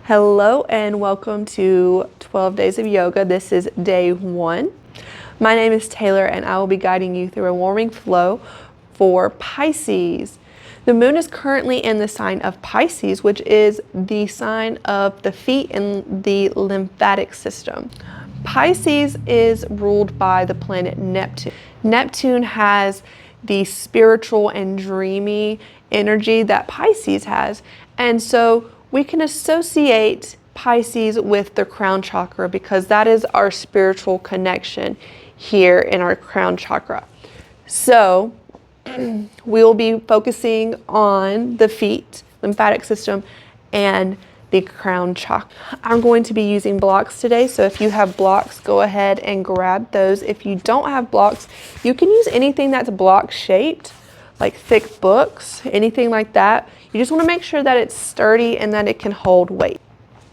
Hello and welcome to 12 Days of Yoga. This is day 1. My name is Taylor and I will be guiding you through a warming flow for Pisces. The moon is currently in the sign of Pisces, which is the sign of the feet and the lymphatic system. Pisces is ruled by the planet Neptune. Neptune has the spiritual and dreamy energy that Pisces has, and so we can associate Pisces with the crown chakra because that is our spiritual connection here in our crown chakra. So we will be focusing on the feet, lymphatic system, and the crown chakra. I'm going to be using blocks today, so if you have blocks, go ahead and grab those. If you don't have blocks, you can use anything that's block shaped, like thick books, anything like that. You just want to make sure that it's sturdy and that it can hold weight.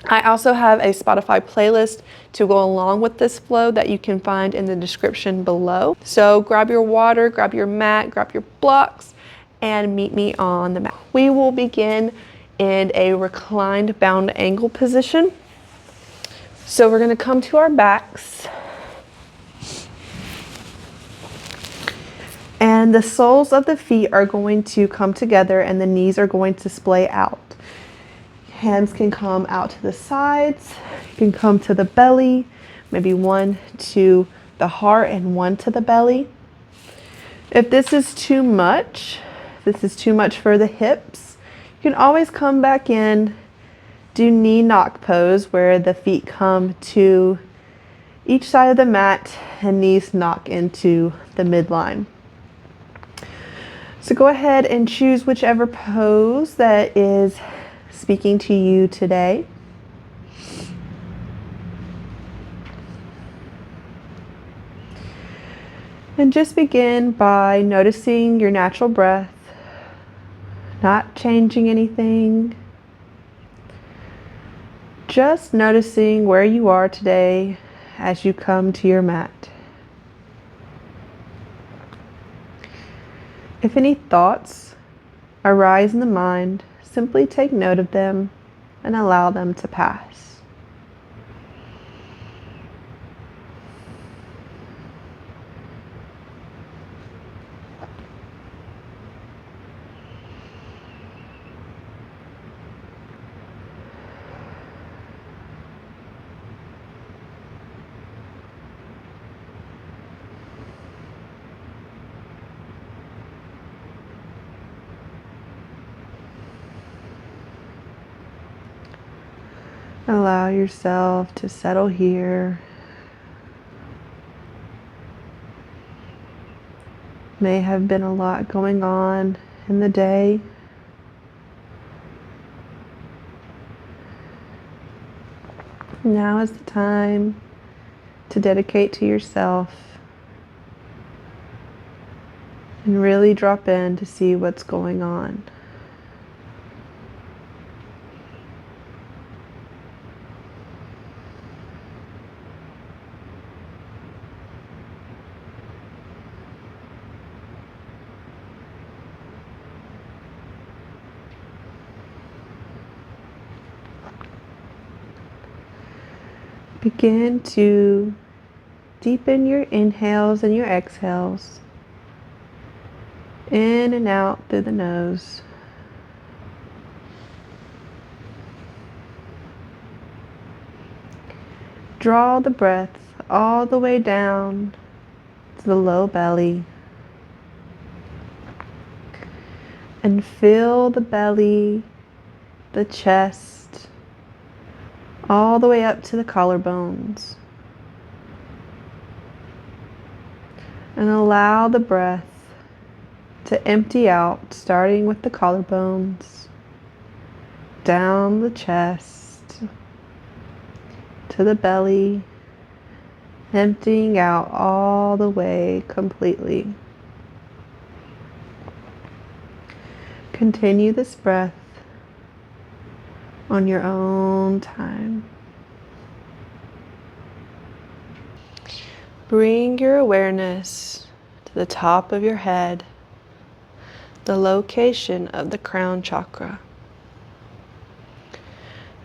I also have a Spotify playlist to go along with this flow that you can find in the description below. So grab your water, grab your mat, grab your blocks, and meet me on the mat. We will begin in a reclined bound angle position. So we're going to come to our backs. And the soles of the feet are going to come together and the knees are going to splay out. Hands can come out to the sides, you can come to the belly, maybe one to the heart and one to the belly. If this is too much for the hips, you can always come back in, do knee knock pose where the feet come to each side of the mat and knees knock into the midline. So go ahead and choose whichever pose that is speaking to you today. And just begin by noticing your natural breath, not changing anything. Just noticing where you are today as you come to your mat. If any thoughts arise in the mind, simply take note of them and allow them to pass. Allow yourself to settle here. May have been a lot going on in the day. Now is the time to dedicate to yourself and really drop in to see what's going on. Begin to deepen your inhales and your exhales, in and out through the nose. Draw the breath all the way down to the low belly and fill the belly, the chest, all the way up to the collarbones. And allow the breath to empty out, starting with the collarbones, down the chest, to the belly, emptying out all the way completely. Continue this breath on your own time. Bring your awareness to the top of your head, the location of the crown chakra.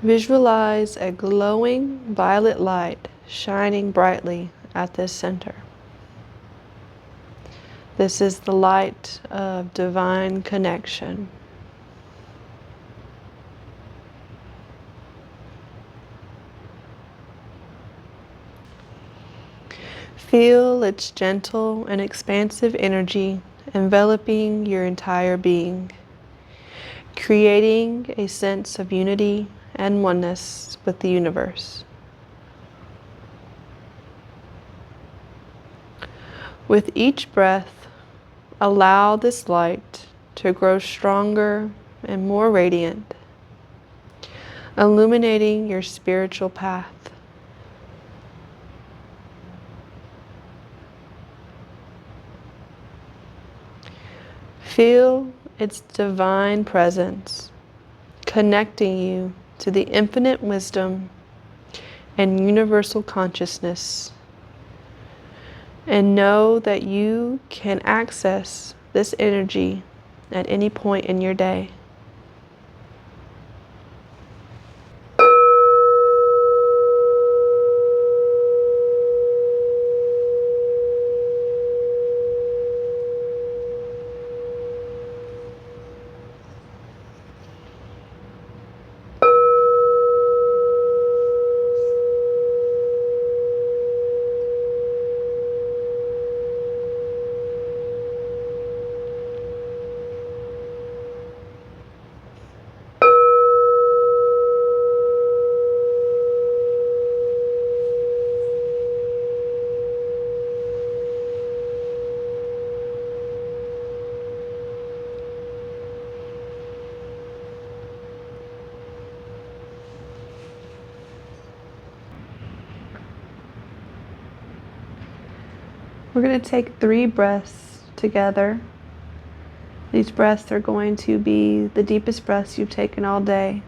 Visualize a glowing violet light shining brightly at this center. This is the light of divine connection. Feel its gentle and expansive energy enveloping your entire being, creating a sense of unity and oneness with the universe. With each breath, allow this light to grow stronger and more radiant, illuminating your spiritual path. Feel its divine presence, connecting you to the infinite wisdom and universal consciousness. And know that you can access this energy at any point in your day. We're going to take 3 breaths together. These breaths are going to be the deepest breaths you've taken all day.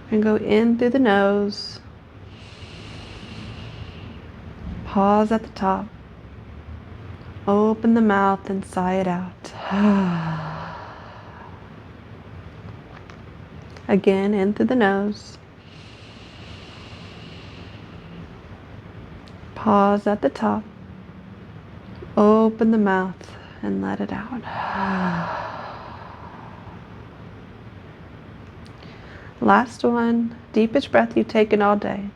And go in through the nose. Pause at the top. Open the mouth and sigh it out. Again, in through the nose. Pause at the top. Open the mouth and let it out. Last one, deepest breath you've taken all day.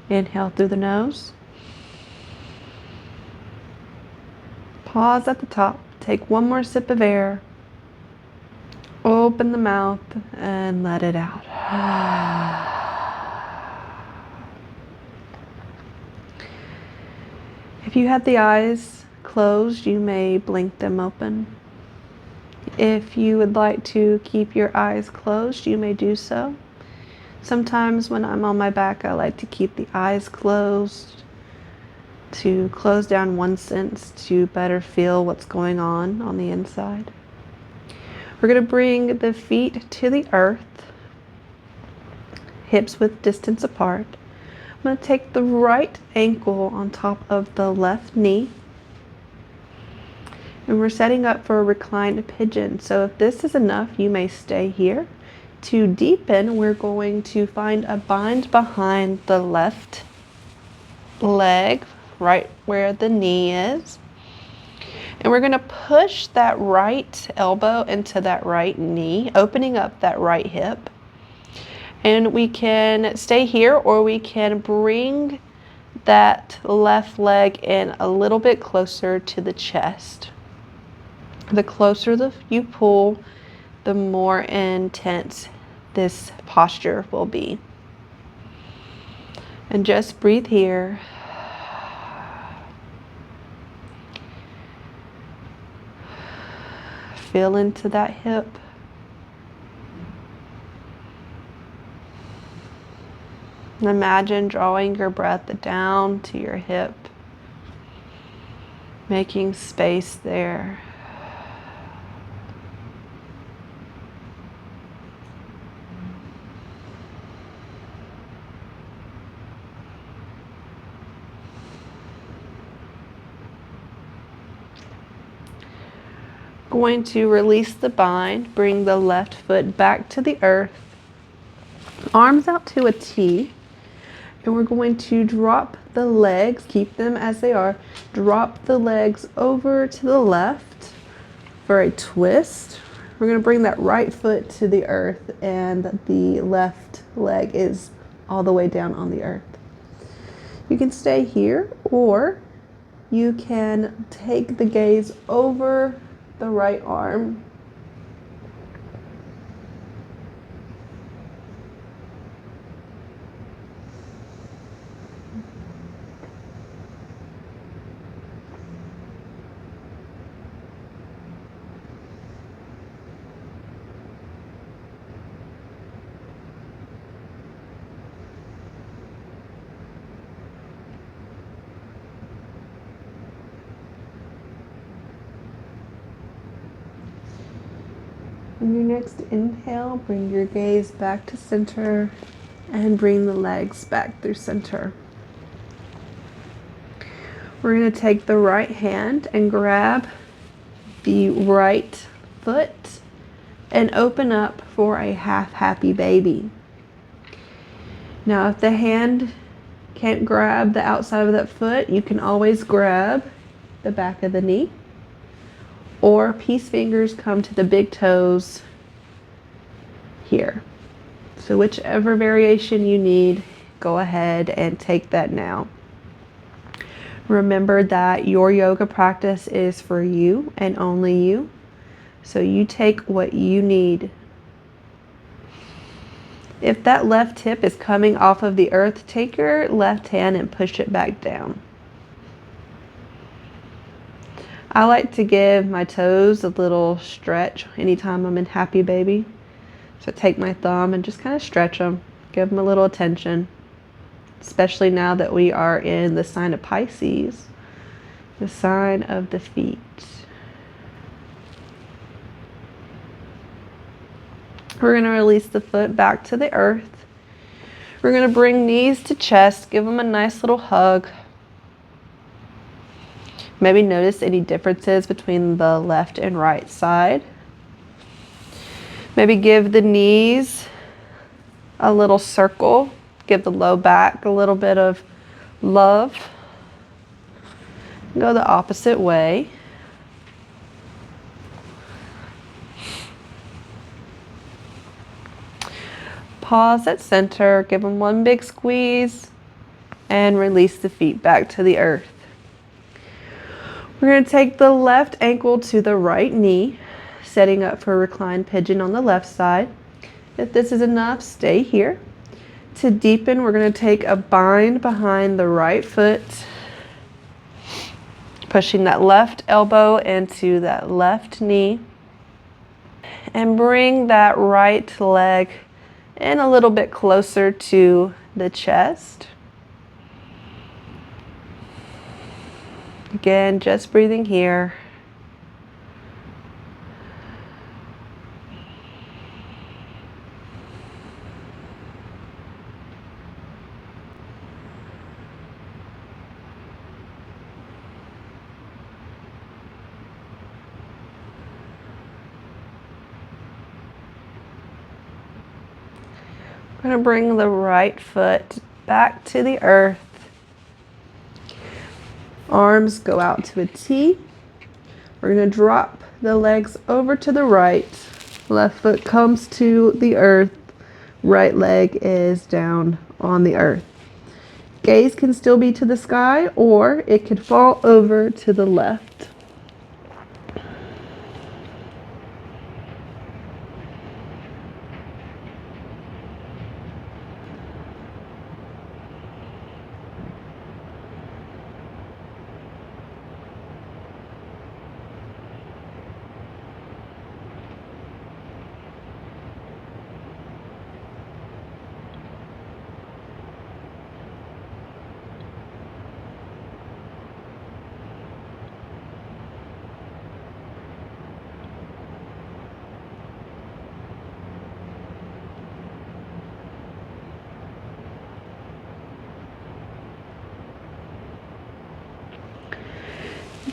Inhale through the nose. Pause at the top. Take one more sip of air. Open the mouth and let it out. If you have the eyes closed, you may blink them open. If you would like to keep your eyes closed, you may do so. Sometimes when I'm on my back, I like to keep the eyes closed, to close down one sense to better feel what's going on the inside. We're going to bring the feet to the earth, hips width distance apart. I'm going to take the right ankle on top of the left knee. And we're setting up for a reclined pigeon. So if this is enough, you may stay here. To deepen, we're going to find a bind behind the left leg, right where the knee is. And we're going to push that right elbow into that right knee, opening up that right hip. And we can stay here, or we can bring that left leg in a little bit closer to the chest. The closer you pull, the more intense this posture will be. And just breathe here. Feel into that hip. And imagine drawing your breath down to your hip, making space there. Going to release the bind, bring the left foot back to the earth. Arms out to a T, and we're going to drop the legs, keep them as they are, drop the legs over to the left for a twist. We're going to bring that right foot to the earth, and the left leg is all the way down on the earth. You can stay here, or you can take the gaze over the right arm. On your next inhale, bring your gaze back to center and bring the legs back through center. We're going to take the right hand and grab the right foot and open up for a half happy baby. Now, if the hand can't grab the outside of that foot, you can always grab the back of the knee, or peace fingers come to the big toes here. So whichever variation you need, go ahead and take that now. Remember that your yoga practice is for you and only you. So you take what you need. If that left hip is coming off of the earth, take your left hand and push it back down. I like to give my toes a little stretch anytime I'm in happy baby. So take my thumb and just kind of stretch them, give them a little attention, especially now that we are in the sign of Pisces, the sign of the feet. We're going to release the foot back to the earth. We're going to bring knees to chest, give them a nice little hug. Maybe notice any differences between the left and right side. Maybe give the knees a little circle. Give the low back a little bit of love. Go the opposite way. Pause at center, give them one big squeeze, and release the feet back to the earth. We're going to take the left ankle to the right knee, setting up for reclined pigeon on the left side. If this is enough, stay here. To deepen, we're going to take a bind behind the right foot, pushing that left elbow into that left knee, and bring that right leg in a little bit closer to the chest. Again, just breathing here. We're going to bring the right foot back to the earth. Arms go out to a T. We're going to drop the legs over to the right. Left foot comes to the earth. Right leg is down on the earth. Gaze can still be to the sky, or it could fall over to the left.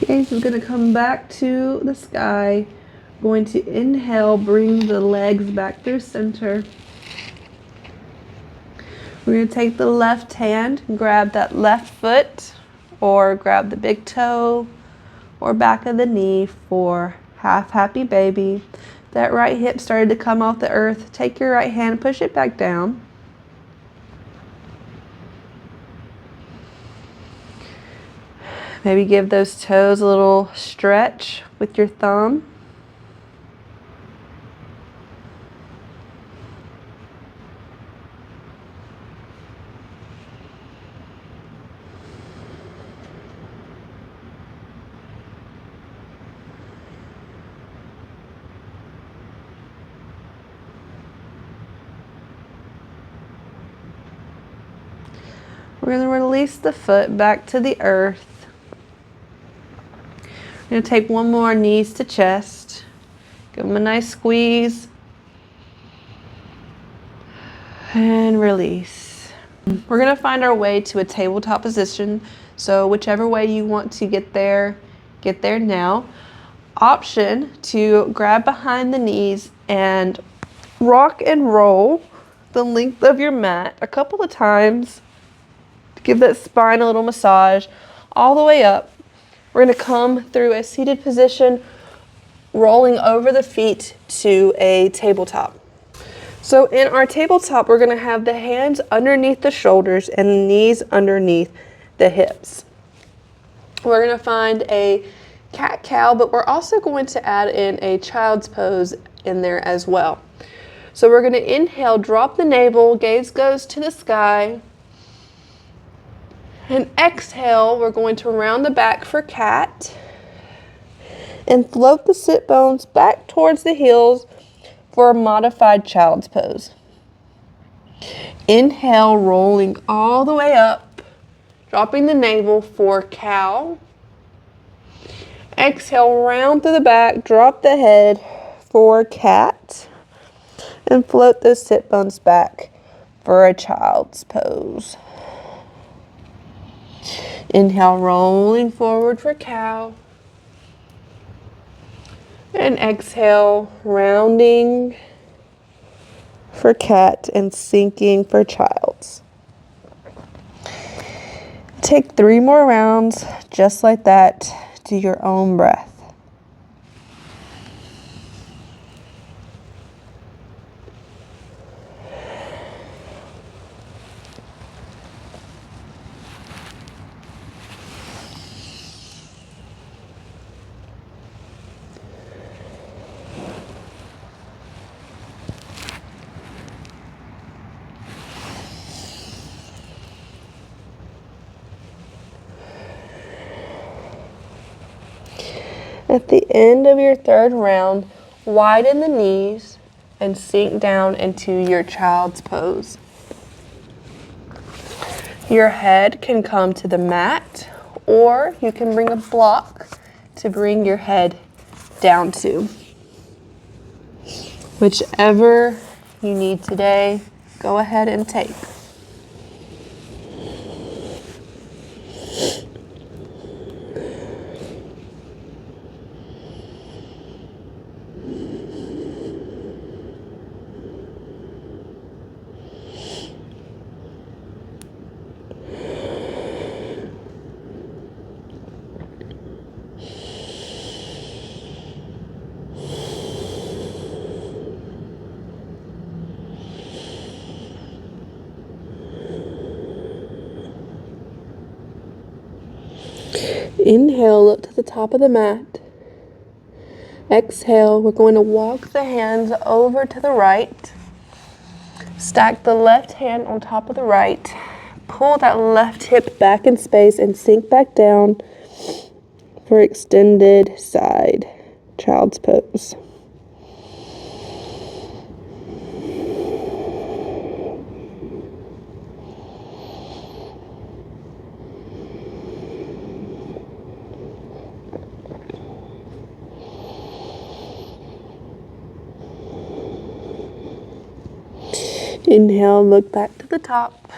Gaze is going to come back to the sky. Going to inhale, bring the legs back through center. We're going to take the left hand and grab that left foot, or grab the big toe or back of the knee for half happy baby. That right hip started to come off the earth. Take your right hand, push it back down. Maybe give those toes a little stretch with your thumb. We're going to release the foot back to the earth. We're going to take one more knees to chest. Give them a nice squeeze. And release. We're going to find our way to a tabletop position. So whichever way you want to get there now. Option to grab behind the knees and rock and roll the length of your mat a couple of times. Give that spine a little massage all the way up. We're going to come through a seated position, rolling over the feet to a tabletop. So in our tabletop, we're going to have the hands underneath the shoulders and the knees underneath the hips. We're going to find a cat-cow, but we're also going to add in a child's pose in there as well. So we're going to inhale, drop the navel, gaze goes to the sky. And exhale, we're going to round the back for cat. And float the sit bones back towards the heels for a modified child's pose. Inhale, rolling all the way up, dropping the navel for cow. Exhale, round through the back, drop the head for cat. And float those sit bones back for a child's pose. Inhale, rolling forward for cow. And exhale, rounding for cat and sinking for child's. Take 3 more rounds just like that to your own breath. At the end of your 3rd round, widen the knees and sink down into your child's pose. Your head can come to the mat, or you can bring a block to bring your head down to. Whichever you need today, go ahead and take. Inhale, look to the top of the mat. Exhale, we're going to walk the hands over to the right. Stack the left hand on top of the right. Pull that left hip back in space and sink back down for extended side child's pose. Inhale, look back to the top.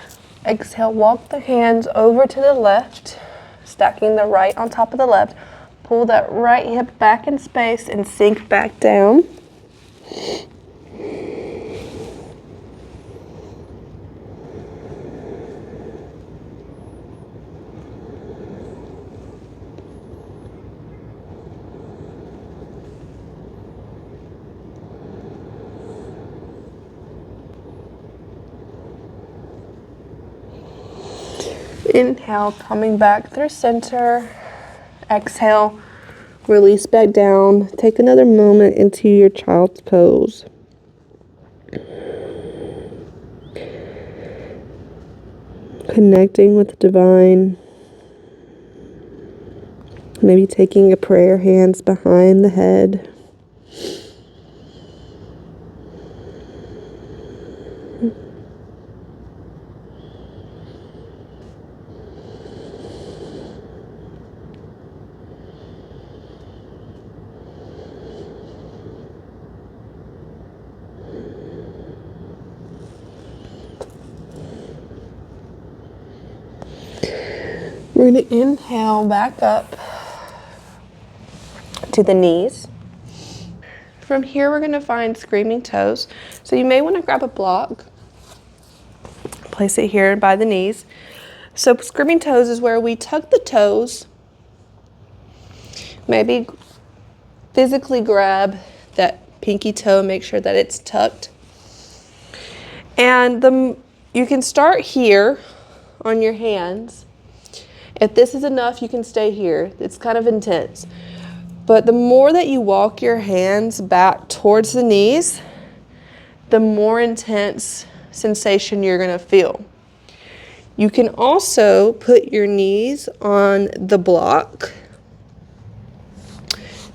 Exhale, walk the hands over to the left, stacking the right on top of the left. Pull that right hip back in space and sink back down. Inhale, coming back through center. Exhale, release back down. Take another moment into your child's pose. Connecting with the divine. Maybe taking a prayer, hands behind the head. We're going to inhale back up to the knees. From here, we're going to find screaming toes. So you may want to grab a block, place it here by the knees. So screaming toes is where we tuck the toes, maybe physically grab that pinky toe, make sure that it's tucked. And you can start here on your hands. If this is enough, you can stay here. It's kind of intense. But the more that you walk your hands back towards the knees, the more intense sensation you're going to feel. You can also put your knees on the block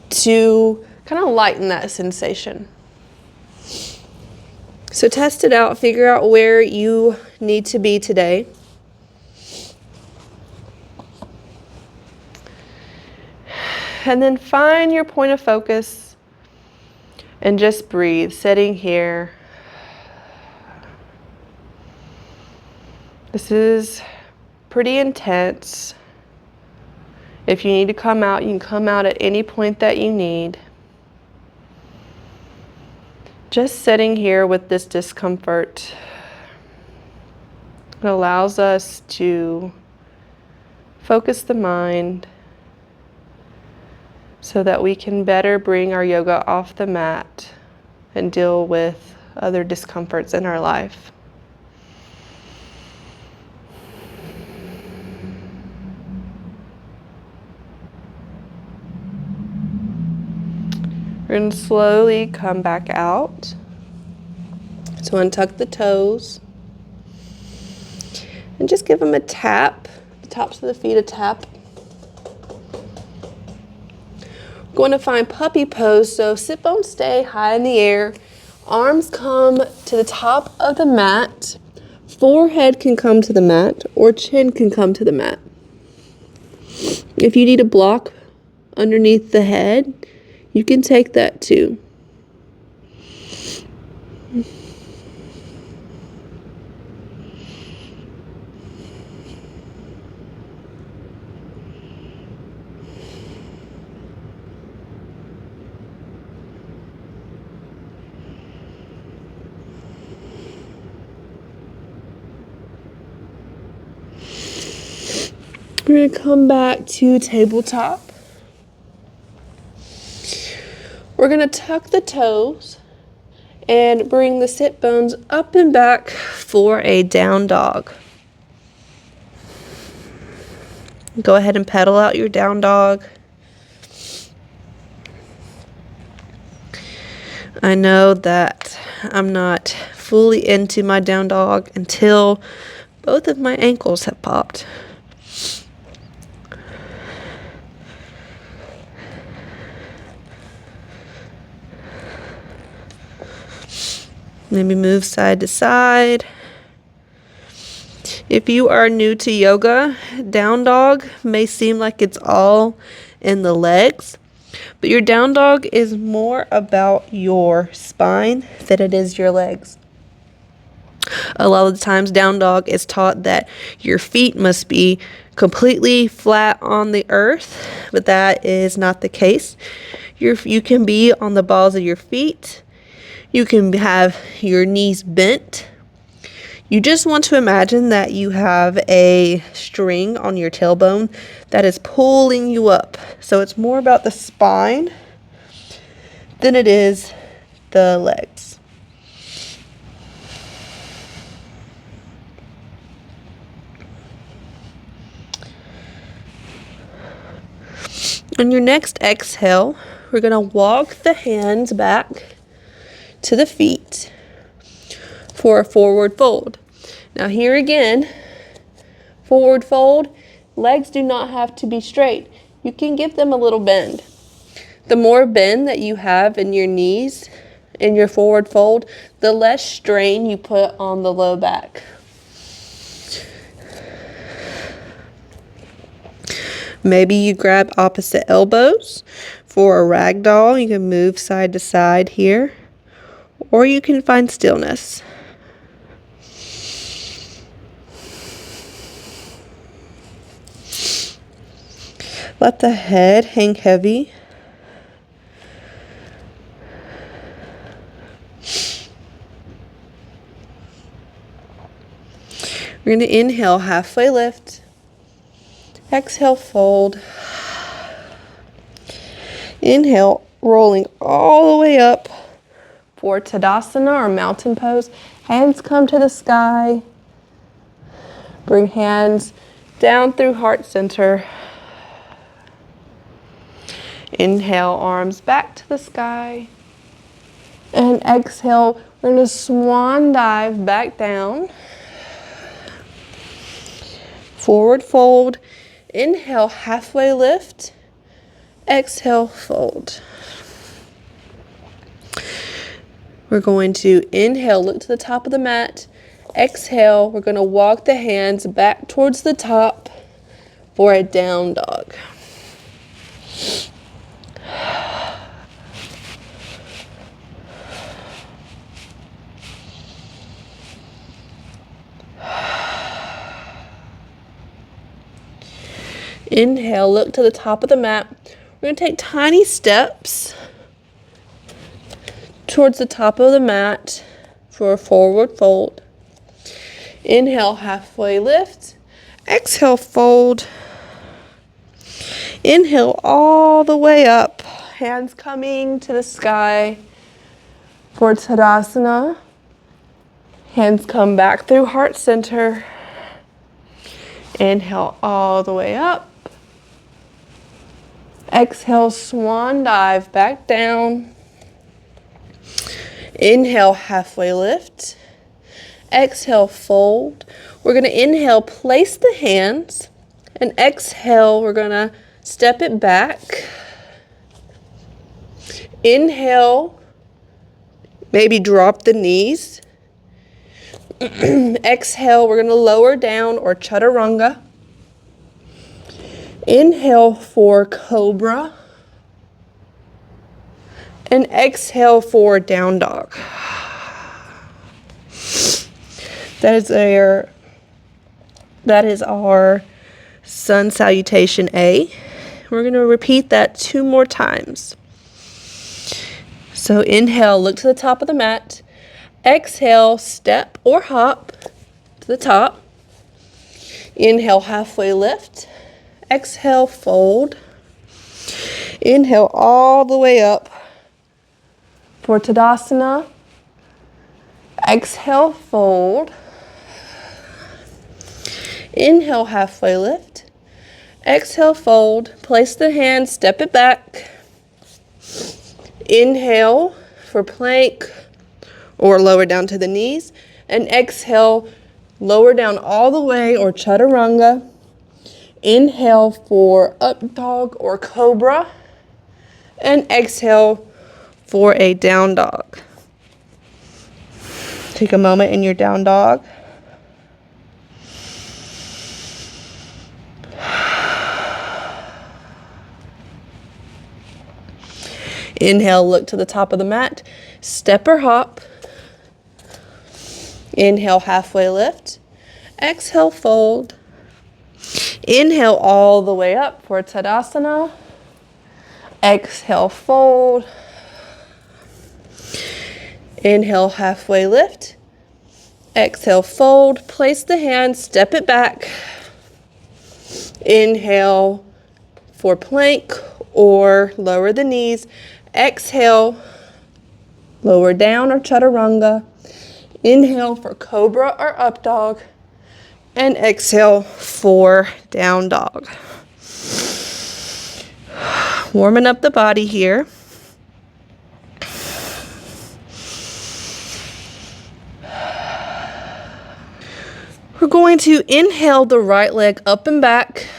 to kind of lighten that sensation. So test it out, figure out where you need to be today. And then find your point of focus and just breathe, sitting here. This is pretty intense. If you need to come out, you can come out at any point that you need. Just sitting here with this discomfort, it allows us to focus the mind so that we can better bring our yoga off the mat and deal with other discomforts in our life. We're going to slowly come back out. So untuck the toes and just give them a tap, the tops of the feet a tap. Going to find puppy pose, so sit bones stay high in the air, arms come to the top of the mat, forehead can come to the mat or chin can come to the mat. If you need a block underneath the head, you can take that too. We're going to come back to tabletop. We're going to tuck the toes and bring the sit bones up and back for a down dog. Go ahead and pedal out your down dog. I know that I'm not fully into my down dog until both of my ankles have popped. Maybe move side to side. If you are new to yoga, down dog may seem like it's all in the legs, but your down dog is more about your spine than it is your legs. A lot of the times down dog is taught that your feet must be completely flat on the earth, but that is not the case. You can be on the balls of your feet. You can have your knees bent. You just want to imagine that you have a string on your tailbone that is pulling you up. So it's more about the spine than it is the legs. On your next exhale, we're going to walk the hands back to the feet for a forward fold. Now here again, forward fold, legs do not have to be straight. You can give them a little bend. The more bend that you have in your knees in your forward fold, the less strain you put on the low back. Maybe you grab opposite elbows for a ragdoll. You can move side to side here, or you can find stillness. Let the head hang heavy. We're going to inhale, halfway lift. Exhale, fold. Inhale, rolling all the way up for Tadasana or mountain pose. Hands come to the sky. Bring hands down through heart center. Inhale, arms back to the sky. And exhale, we're going to swan dive back down. Forward fold. Inhale, halfway lift. Exhale, fold. We're going to inhale, look to the top of the mat. Exhale, we're going to walk the hands back towards the top for a down dog. Inhale, look to the top of the mat. We're going to take tiny steps towards the top of the mat for a forward fold. Inhale, halfway lift. Exhale, fold. Inhale all the way up. Hands coming to the sky for Tadasana. Hands come back through heart center. Inhale all the way up. Exhale, swan dive back down. Inhale, halfway lift. Exhale, fold. We're going to inhale, place the hands, and exhale, we're going to step it back. Inhale, maybe drop the knees. Exhale, we're going to lower down or chaturanga. Inhale for cobra. And exhale for down dog. That is our sun salutation A. We're going to repeat that 2 more times. So inhale, look to the top of the mat. Exhale, step or hop to the top. Inhale, halfway lift. Exhale, fold. Inhale all the way up for Tadasana. Exhale, fold. Inhale, halfway lift. Exhale, fold. Place the hand, step it back. Inhale for plank or lower down to the knees. And exhale, lower down all the way or chaturanga. Inhale for up dog or cobra. And exhale for a down dog. Take a moment in your down dog. Inhale, look to the top of the mat. Step or hop. Inhale, halfway lift. Exhale, fold. Inhale all the way up for Tadasana. Exhale, fold. Inhale, halfway lift. Exhale, fold. Place the hand, step it back. Inhale for plank or lower the knees. Exhale, lower down or chaturanga. Inhale for cobra or up dog. And exhale for down dog. Warming up the body here. We're going to inhale the right leg up and back.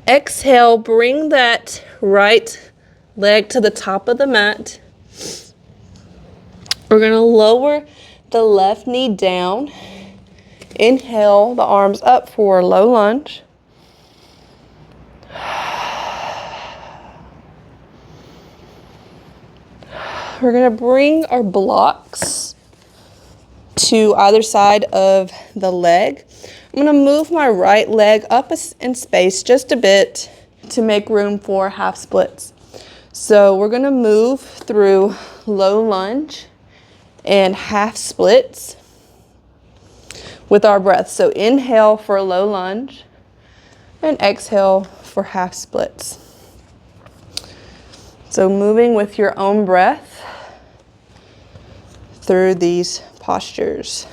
Exhale, bring that right leg to the top of the mat. We're going to lower the left knee down. Inhale the arms up for a low lunge. We're going to bring our blocks to either side of the leg. I'm going to move my right leg up in space just a bit to make room for half splits. So we're going to move through low lunge and half splits with our breath. So inhale for a low lunge and exhale for half splits. So moving with your own breath through these postures.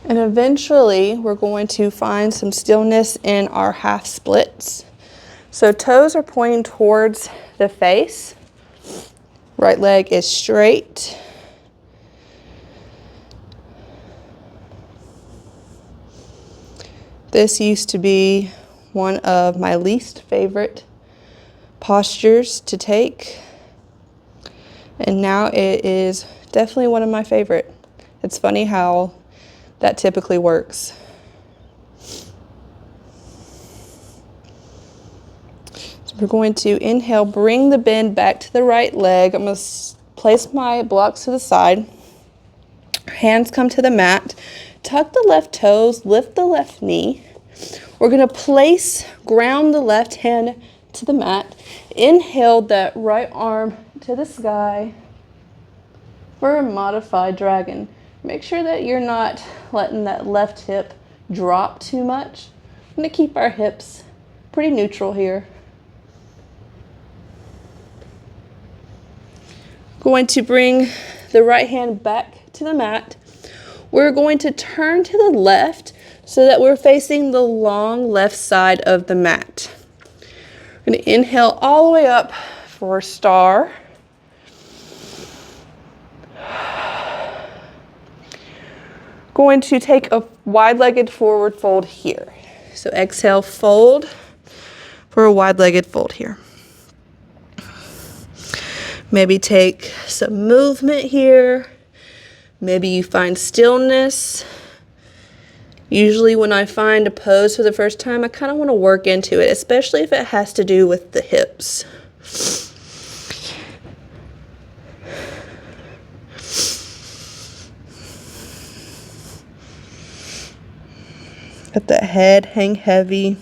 And eventually, we're going to find some stillness in our half splits. So toes are pointing towards the face. Right leg is straight. This used to be one of my least favorite postures to take. And now it is definitely one of my favorite. It's funny how that typically works. So we're going to inhale, bring the bend back to the right leg. I'm going to place my blocks to the side. Hands come to the mat. Tuck the left toes, lift the left knee. We're going to ground the left hand to the mat. Inhale that right arm to the sky for a modified dragon. Make sure that you're not letting that left hip drop too much. I'm going to keep our hips pretty neutral here. Going to bring the right hand back to the mat. We're going to turn to the left so that we're facing the long left side of the mat. We're going to inhale all the way up for star. Going to take a wide-legged forward fold here. So exhale, fold for a wide-legged fold here. Maybe take some movement here. Maybe you find stillness. Usually when I find a pose for the first time, I kind of want to work into it, especially if it has to do with the hips. Let the head hang heavy.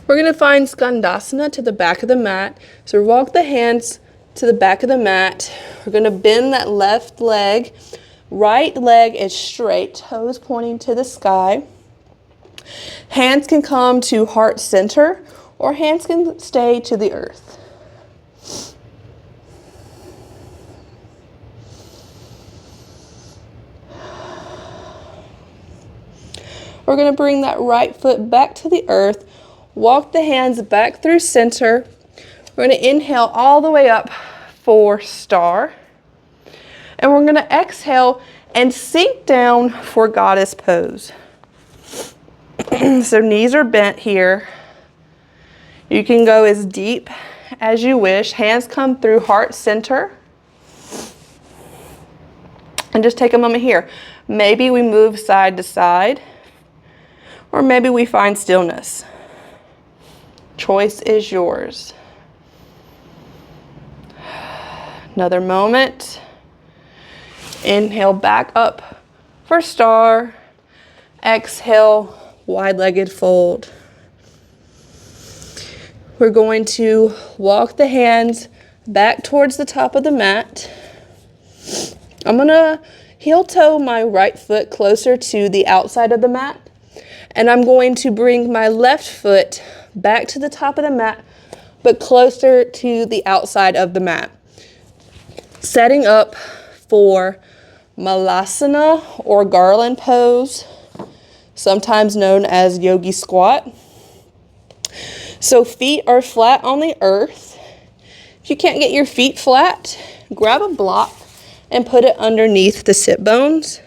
We're going to find Skandasana to the back of the mat. So walk the hands to the back of the mat. We're going to bend that left leg. Right leg is straight, toes pointing to the sky. Hands can come to heart center, or hands can stay to the earth. We're going to bring that right foot back to the earth. Walk the hands back through center. We're going to inhale all the way up for star. And we're going to exhale and sink down for goddess pose. So knees are bent here. You can go as deep as you wish. Hands come through heart center. And just take a moment here. Maybe we move side to side. Or maybe we find stillness. Choice is yours. Another moment. Inhale, back up for star. Exhale, wide-legged fold. We're going to walk the hands back towards the top of the mat. I'm gonna heel toe my right foot closer to the outside of the mat, and I'm going to bring my left foot back to the top of the mat, but closer to the outside of the mat. Setting up for malasana or garland pose, sometimes known as yogi squat. So feet are flat on the earth. If you can't get your feet flat, grab a block and put it underneath the sit bones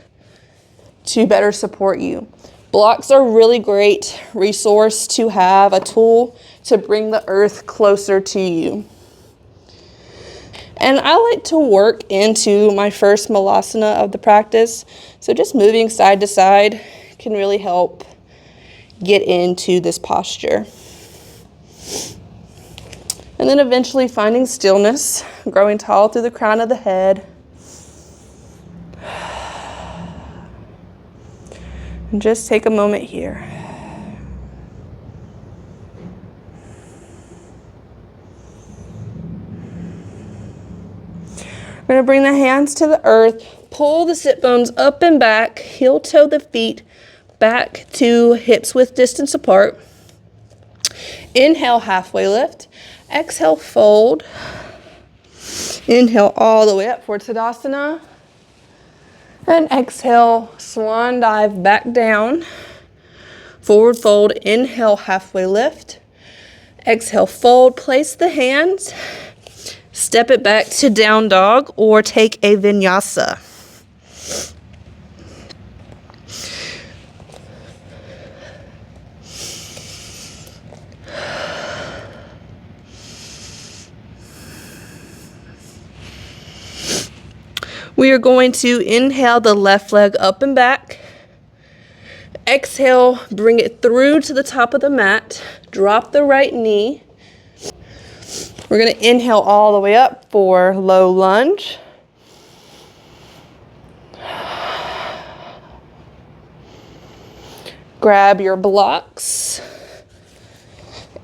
to better support you. Blocks are a really great resource to have, a tool to bring the earth closer to you. And I like to work into my first malasana of the practice. So just moving side to side can really help get into this posture. And then eventually finding stillness, growing tall through the crown of the head. And just take a moment here. We're going to bring the hands to the earth, pull the sit bones up and back, heel toe the feet back to hips width distance apart. Inhale, halfway lift. Exhale, fold. Inhale all the way up for Tadasana. And exhale, swan dive back down. Forward fold, inhale, halfway lift. Exhale, fold, place the hands. Step it back to down dog or take a vinyasa. We are going to inhale the left leg up and back. Exhale, bring it through to the top of the mat. Drop the right knee. We're going to inhale all the way up for low lunge. Grab your blocks.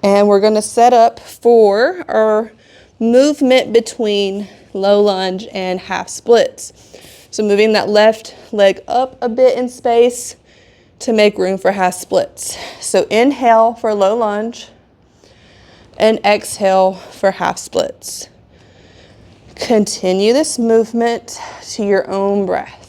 And we're going to set up for our movement between low lunge and half splits. So moving that left leg up a bit in space to make room for half splits. So inhale for low lunge and exhale for half splits. Continue this movement to your own breath.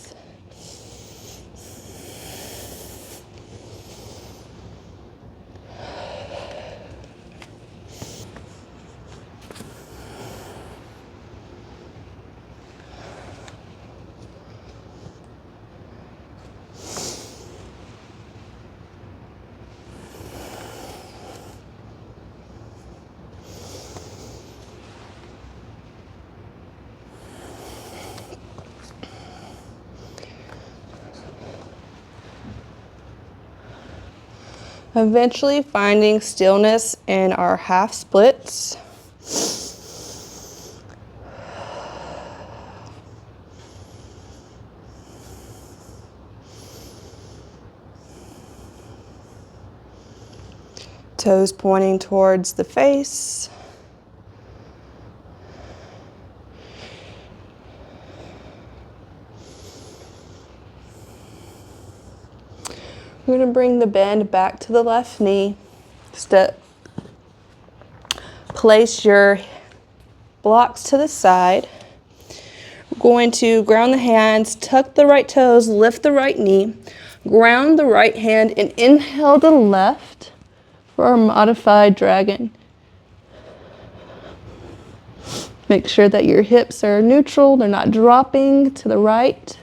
Eventually finding stillness in our half splits. Toes pointing towards the face. We're going to bring the bend back to the left knee. Place your blocks to the side. We're going to ground the hands, tuck the right toes, lift the right knee, ground the right hand, and inhale the left for our modified dragon. Make sure that your hips are neutral, they're not dropping to the right.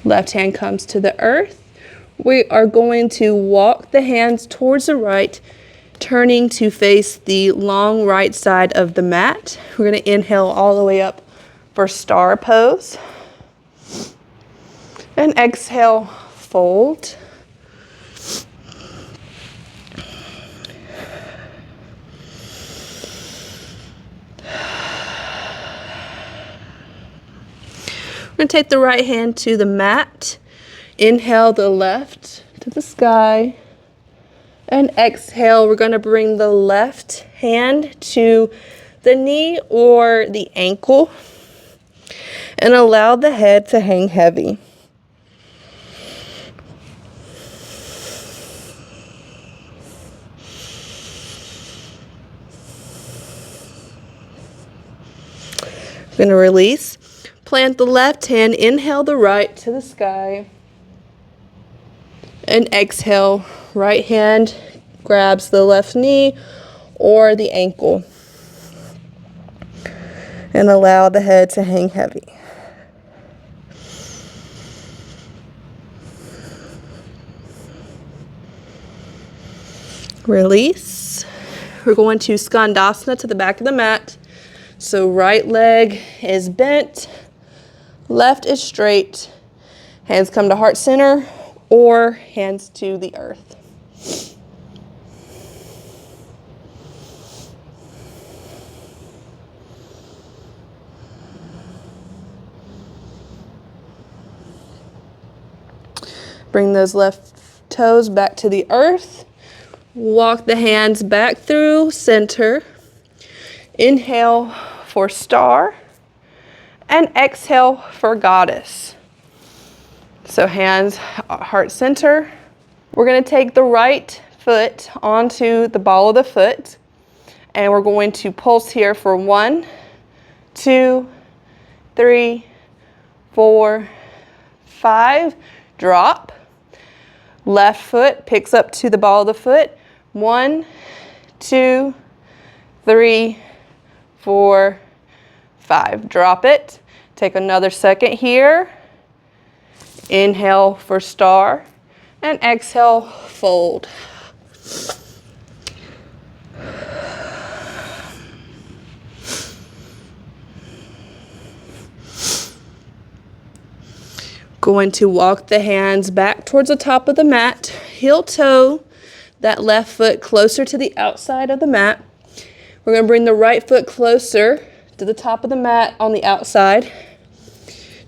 Left hand comes to the earth. We are going to walk the hands towards the right, turning to face the long right side of the mat. We're going to inhale all the way up for star pose. And exhale, fold. We're going to take the right hand to the mat. Inhale the left to the sky. And exhale, we're going to bring the left hand to the knee or the ankle and allow the head to hang heavy. We're going to release. Plant the left hand, inhale the right to the sky. And exhale, right hand grabs the left knee or the ankle. And allow the head to hang heavy. Release. We're going to Skandasana to the back of the mat. So right leg is bent, left is straight. Hands come to heart center or hands to the earth. Bring those left toes back to the earth. Walk the hands back through center. Inhale for star and exhale for goddess. So hands heart center. We're going to take the right foot onto the ball of the foot and we're going to pulse here for 1, 2, 3, 4, 5. Drop. Left foot picks up to the ball of the foot. 1, 2, 3, 4, 5. Drop it. Take another second here. Inhale for star and exhale, fold. Going to walk the hands back towards the top of the mat. Heel toe that left foot closer to the outside of the mat. We're going to bring the right foot closer to the top of the mat on the outside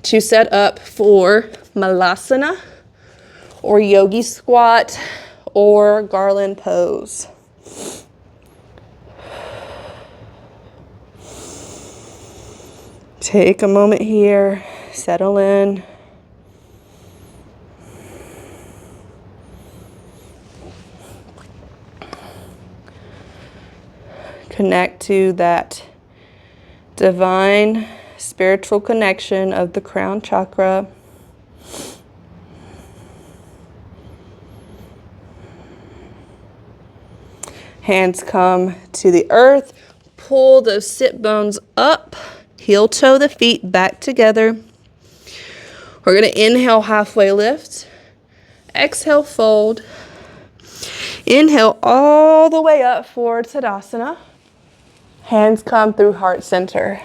to set up for Malasana or yogi squat or garland pose. Take a moment here, settle in. Connect to that divine spiritual connection of the crown chakra. Hands come to the earth. Pull those sit bones up. Heel toe the feet back together. We're going to inhale, halfway lift. Exhale, fold. Inhale all the way up for Tadasana. Hands come through heart center.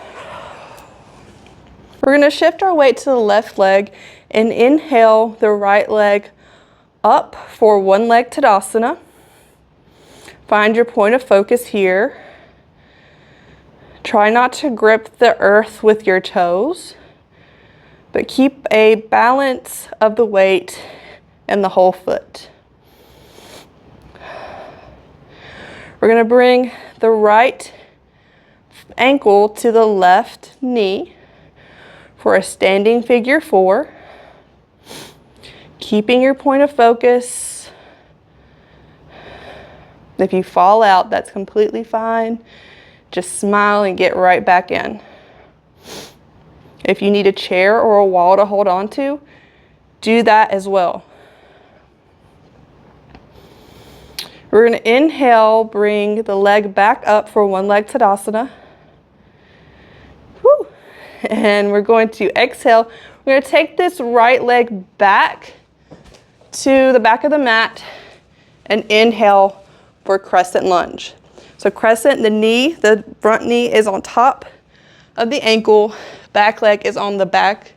We're going to shift our weight to the left leg and inhale the right leg up for one leg Tadasana. Find your point of focus here. Try not to grip the earth with your toes, but keep a balance of the weight and the whole foot. We're going to bring the right ankle to the left knee for a standing figure 4. Keeping your point of focus. If you fall out, that's completely fine. Just smile and get right back in. If you need a chair or a wall to hold on to, do that as well. We're going to inhale, bring the leg back up for one leg Tadasana. Woo. And we're going to exhale. We're going to take this right leg back to the back of the mat and inhale for crescent lunge. So crescent, the front knee is on top of the ankle, back leg is on the back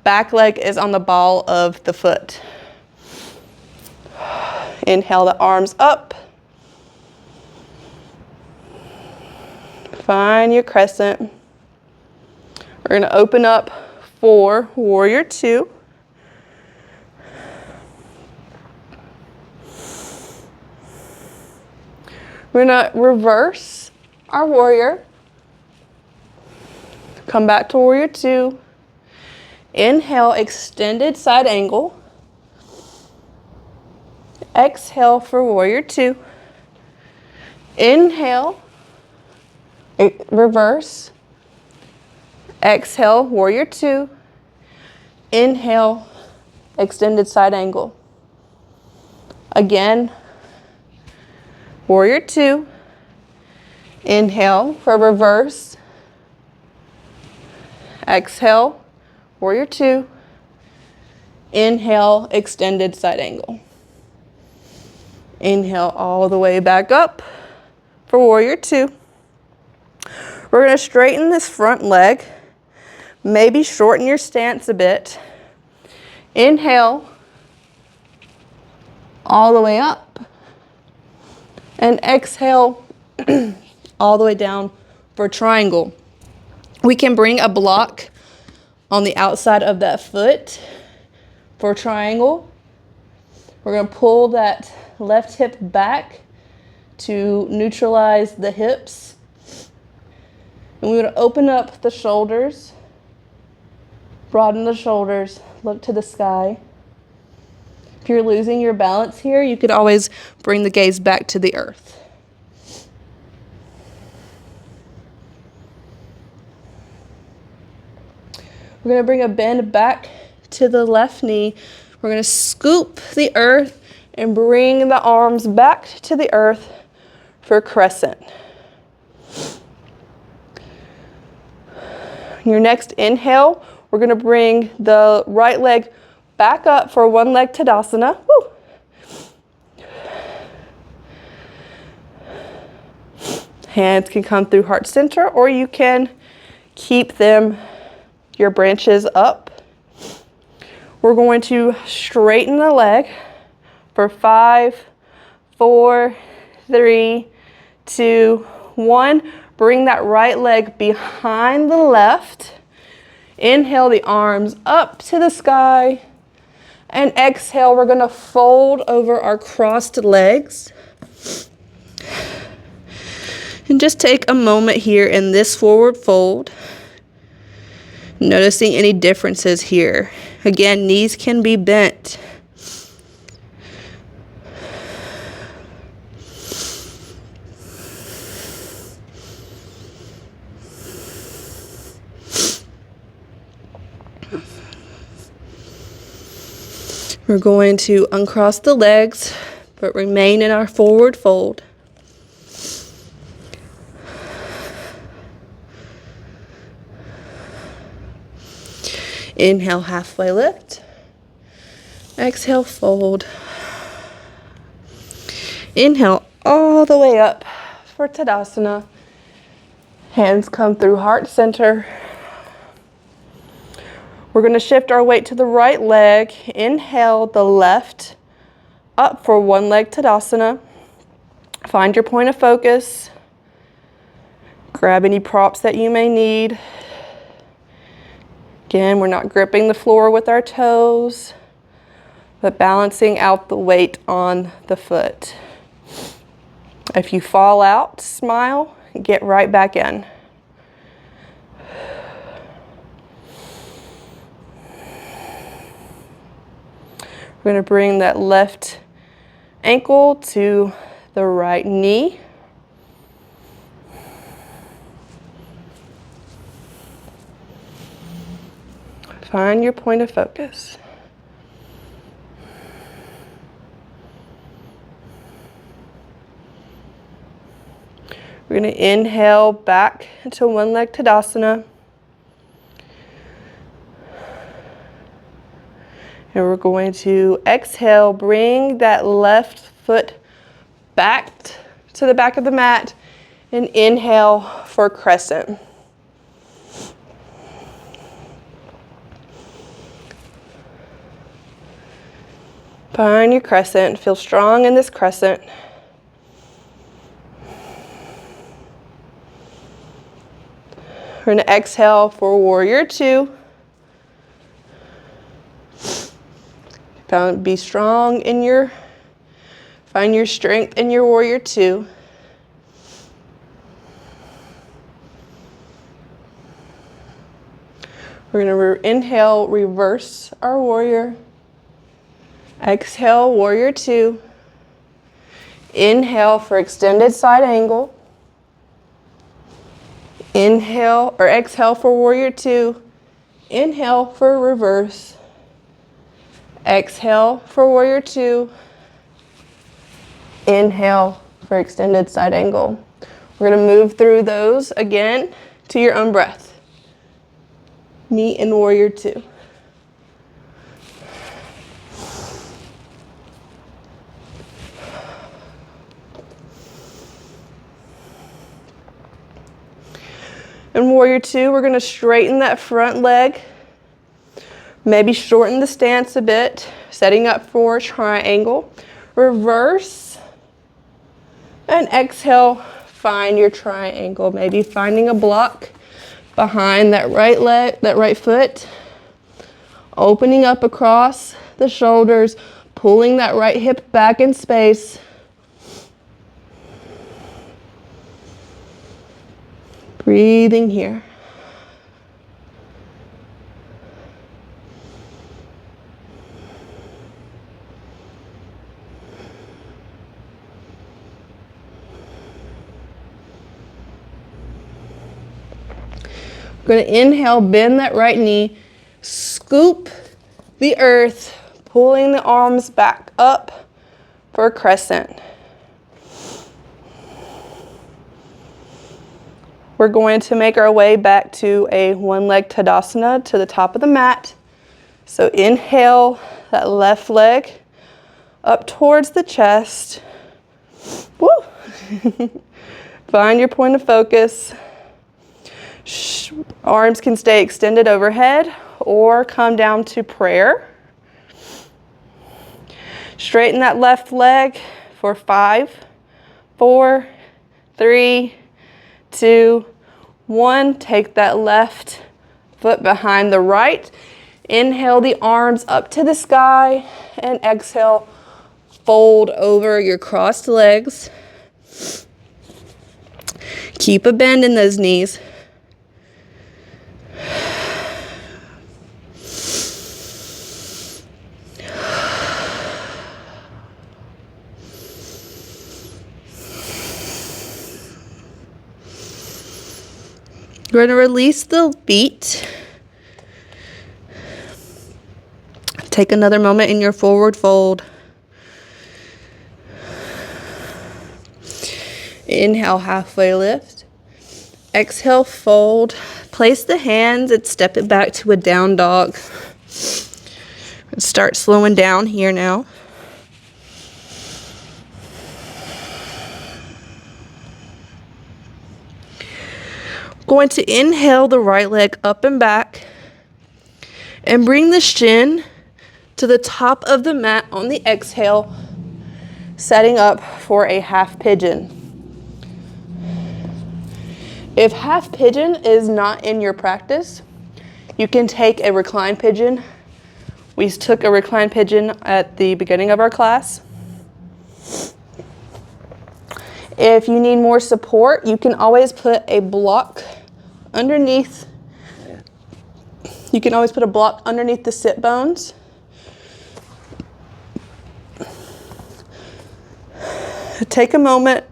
leg is on the ball of the foot. Inhale the arms up. Find your crescent. We're going to open up for warrior two. We're gonna reverse our warrior. Come back to warrior two. Inhale, extended side angle. Exhale for warrior two. Inhale, reverse. Exhale, warrior two. Inhale, extended side angle. Again, warrior two. Inhale for reverse. Exhale, warrior two. Inhale, extended side angle. Inhale all the way back up for warrior two. We're going to straighten this front leg. Maybe shorten your stance a bit. Inhale all the way up. And exhale all the way down for triangle. We can bring a block on the outside of that foot for triangle. We're going to pull that left hip back to neutralize the hips. And we're going to open up the shoulders, broaden the shoulders, look to the sky. If you're losing your balance here, you could always bring the gaze back to the earth. We're going to bring a bend back to the left knee. We're going to scoop the earth and bring the arms back to the earth for crescent. Your next inhale, we're going to bring the right leg back up for one leg Tadasana. Woo. Hands can come through heart center, or you can keep them, your branches up. We're going to straighten the leg for 5, 4, 3, 2, 1. Bring that right leg behind the left. Inhale the arms up to the sky. And exhale, we're going to fold over our crossed legs. And just take a moment here in this forward fold. Noticing any differences here. Again, knees can be bent. We're going to uncross the legs, but remain in our forward fold. Inhale, halfway lift. Exhale, fold. Inhale all the way up for Tadasana. Hands come through heart center. We're going to shift our weight to the right leg. Inhale the left up for one leg Tadasana. Find your point of focus. Grab any props that you may need. Again, we're not gripping the floor with our toes, but balancing out the weight on the foot. If you fall out, smile, get right back in. We're going to bring that left ankle to the right knee. Find your point of focus. We're going to inhale back into one leg Tadasana. And we're going to exhale, bring that left foot back to the back of the mat, and inhale for crescent. Find your crescent, feel strong in this crescent. We're going to exhale for warrior two. Be strong in find your strength in your warrior two. We're going to inhale, reverse our warrior. Exhale, warrior two. Inhale for extended side angle. Inhale or exhale for warrior two. Inhale for reverse. Exhale for warrior two. Inhale for extended side angle. We're going to move through those again to your own breath. Meet in warrior two. In warrior two, we're going to straighten that front leg. Maybe shorten the stance a bit, setting up for triangle. Reverse and exhale, find your triangle. Maybe finding a block behind that right leg, that right foot. Opening up across the shoulders, pulling that right hip back in space. Breathing here. We're going to inhale, bend that right knee, scoop the earth, pulling the arms back up for a crescent. We're going to make our way back to a one-leg Tadasana to the top of the mat. So inhale that left leg up towards the chest. Woo! Find your point of focus. Arms can stay extended overhead or come down to prayer. Straighten that left leg for 5, 4, 3, 2, 1. Take that left foot behind the right. Inhale the arms up to the sky and exhale, fold over your crossed legs. Keep a bend in those knees. We're going to release the feet. Take another moment in your forward fold. Inhale, halfway lift. Exhale, fold. Place the hands and step it back to a down dog. Start slowing down here now. Going to inhale the right leg up and back and bring the shin to the top of the mat on the exhale, setting up for a half pigeon. If half pigeon is not in your practice, you can take a reclined pigeon. We took a reclined pigeon at the beginning of our class. If you need more support, you can always put a block underneath. You can always put a block underneath the sit bones. Take a moment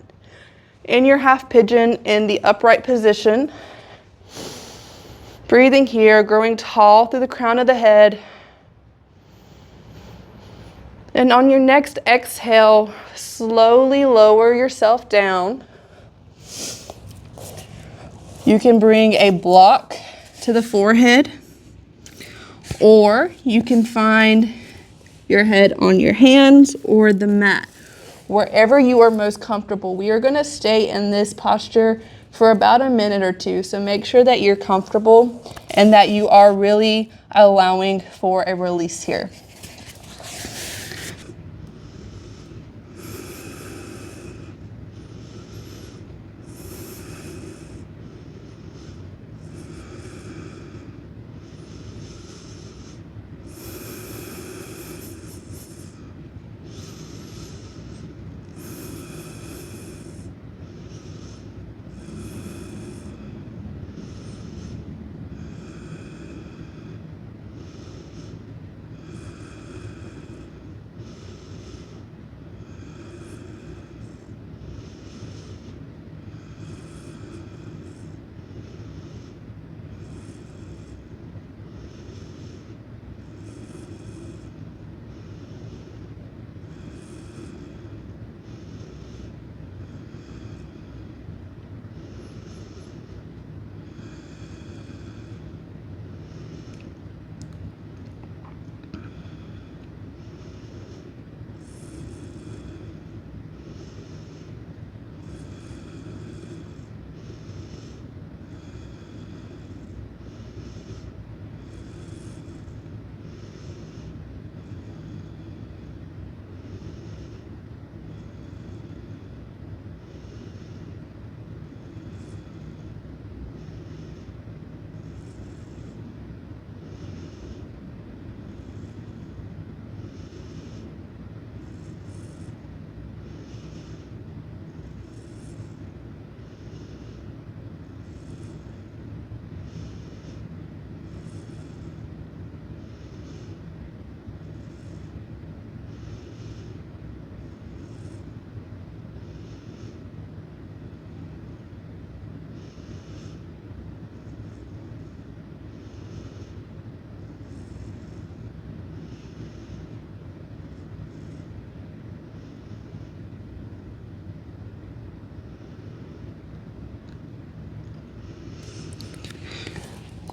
in your half pigeon in the upright position. Breathing here, growing tall through the crown of the head. And on your next exhale, slowly lower yourself down. You can bring a block to the forehead, or you can find your head on your hands or the mat. Wherever you are most comfortable. We are going to stay in this posture for about a minute or two, so make sure that you're comfortable and that you are really allowing for a release here.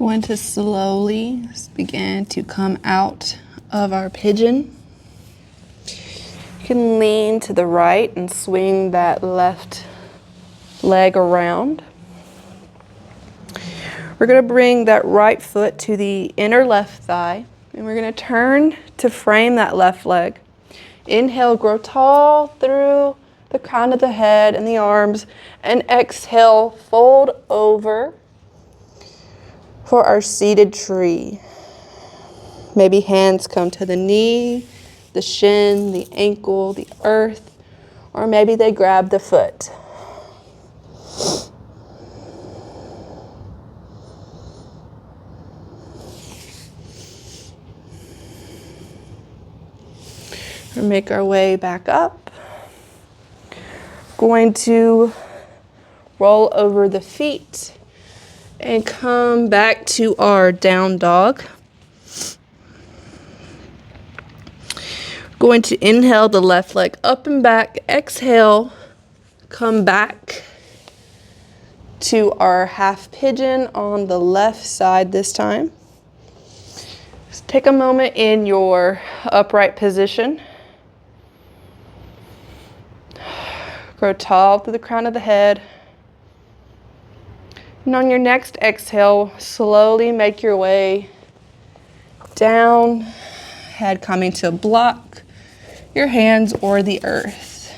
Going to slowly begin to come out of our pigeon. You can lean to the right and swing that left leg around. We're going to bring that right foot to the inner left thigh, and we're going to turn to frame that left leg. Inhale, grow tall through the crown of the head and the arms, and exhale, fold over for our seated tree. Maybe hands come to the knee, the shin, the ankle, the earth, or maybe they grab the foot. And make our way back up. Going to roll over the feet and come back to our down dog. Going to inhale the left leg up and back. Exhale, come back to our half pigeon on the left side this time. Just take a moment in your upright position. Grow tall through the crown of the head. And on your next exhale, slowly make your way down, head coming to block your hands or the earth.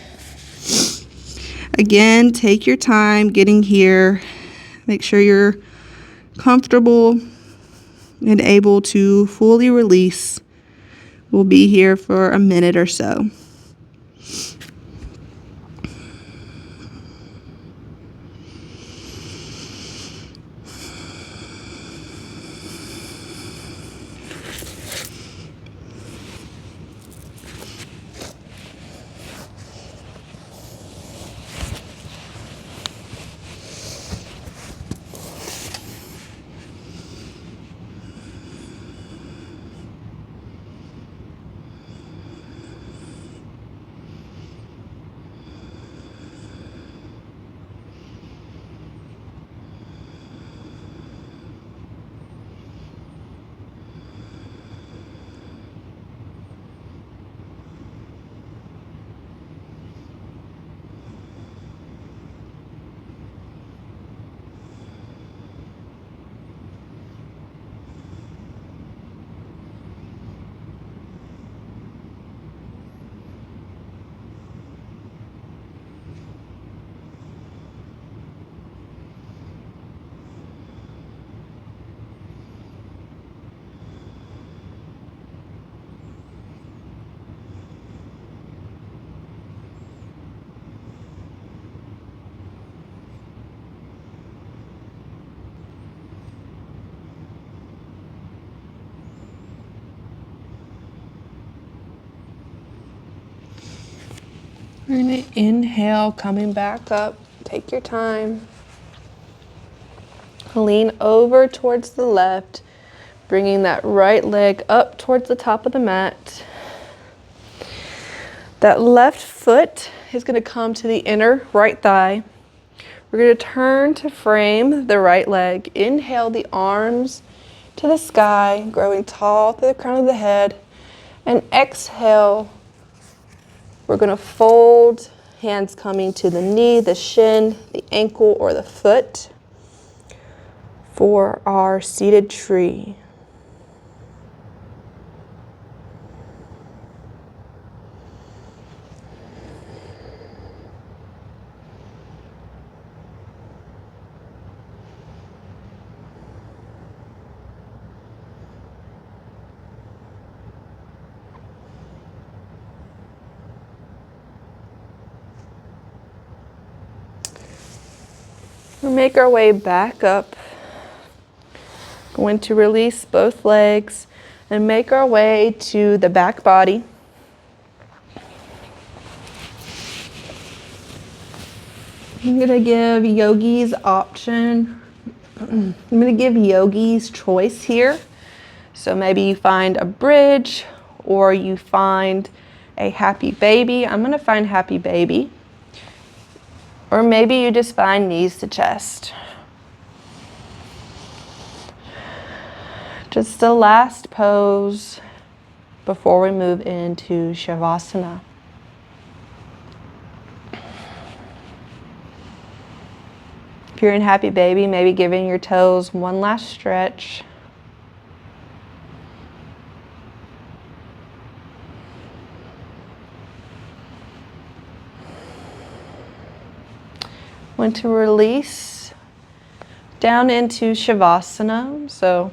Again, take your time getting here. Make sure you're comfortable and able to fully release. We'll be here for a minute or so. We're going to inhale, coming back up. Take your time. Lean over towards the left, bringing that right leg up towards the top of the mat. That left foot is going to come to the inner right thigh. We're going to turn to frame the right leg. Inhale the arms to the sky, growing tall through the crown of the head. And exhale, we're going to fold, hands coming to the knee, the shin, the ankle, or the foot for our seated tree. We'll make our way back up. Going to release both legs and make our way to the back body. I'm going to give yogis option. I'm going to give yogis choice here. So maybe you find a bridge or you find a happy baby. I'm going to find happy baby. Or maybe you just find knees to chest. Just the last pose before we move into Shavasana. If you're in Happy Baby, maybe giving your toes one last stretch. Want to release down into Shavasana. So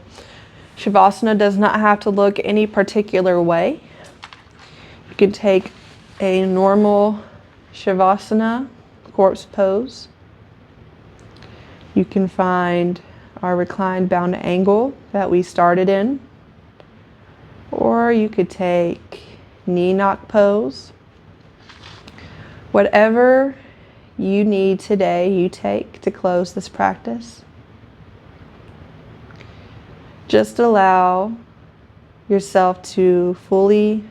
Shavasana does not have to look any particular way. You can take a normal Shavasana, corpse pose. You can find our reclined bound angle that we started in. Or you could take knee knock pose. Whatever you need today, you take to close this practice. Just allow yourself to fully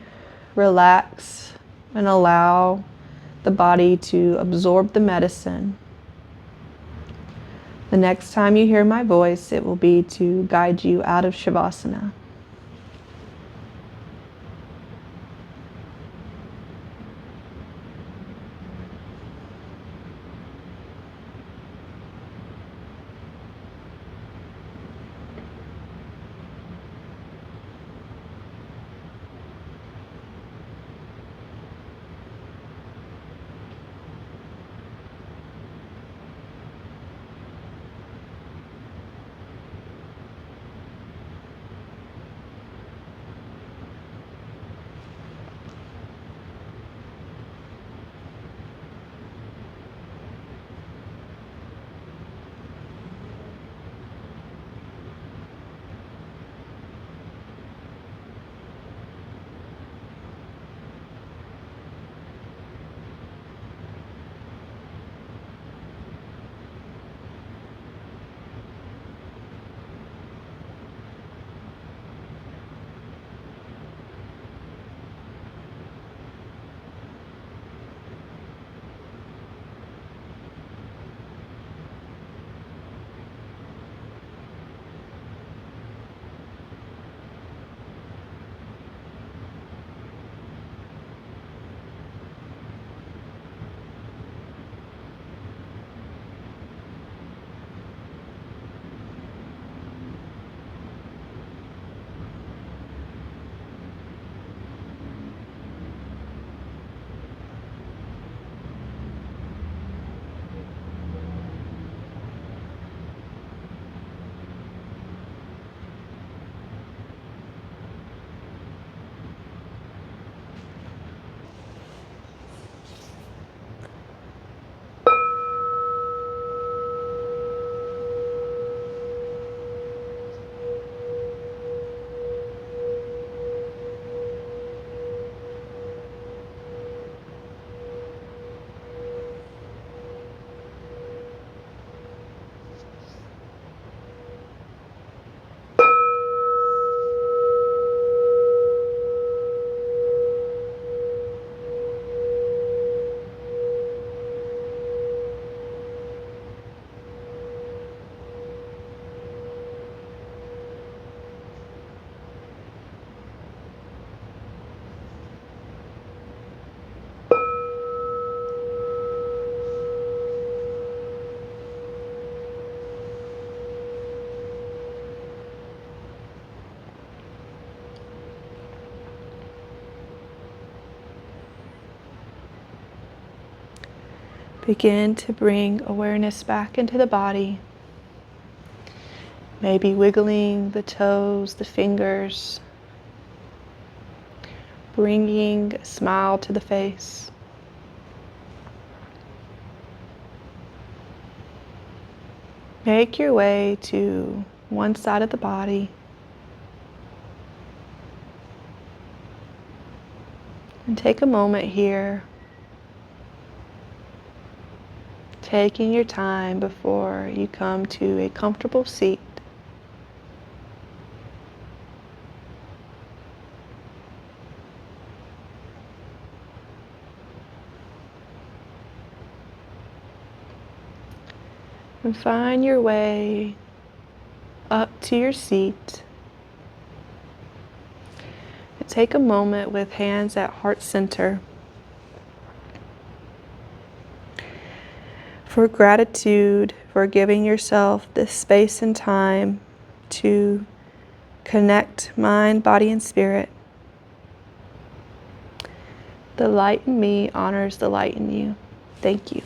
relax and allow the body to absorb the medicine. The next time you hear my voice, it will be to guide you out of Shavasana. Begin to bring awareness back into the body. Maybe wiggling the toes, the fingers, bringing a smile to the face. Make your way to one side of the body and take a moment here, taking your time before you come to a comfortable seat. And find your way up to your seat. take a moment with hands at heart center for gratitude for giving yourself this space and time to connect mind, body, and spirit. The light in me honors the light in you. Thank you.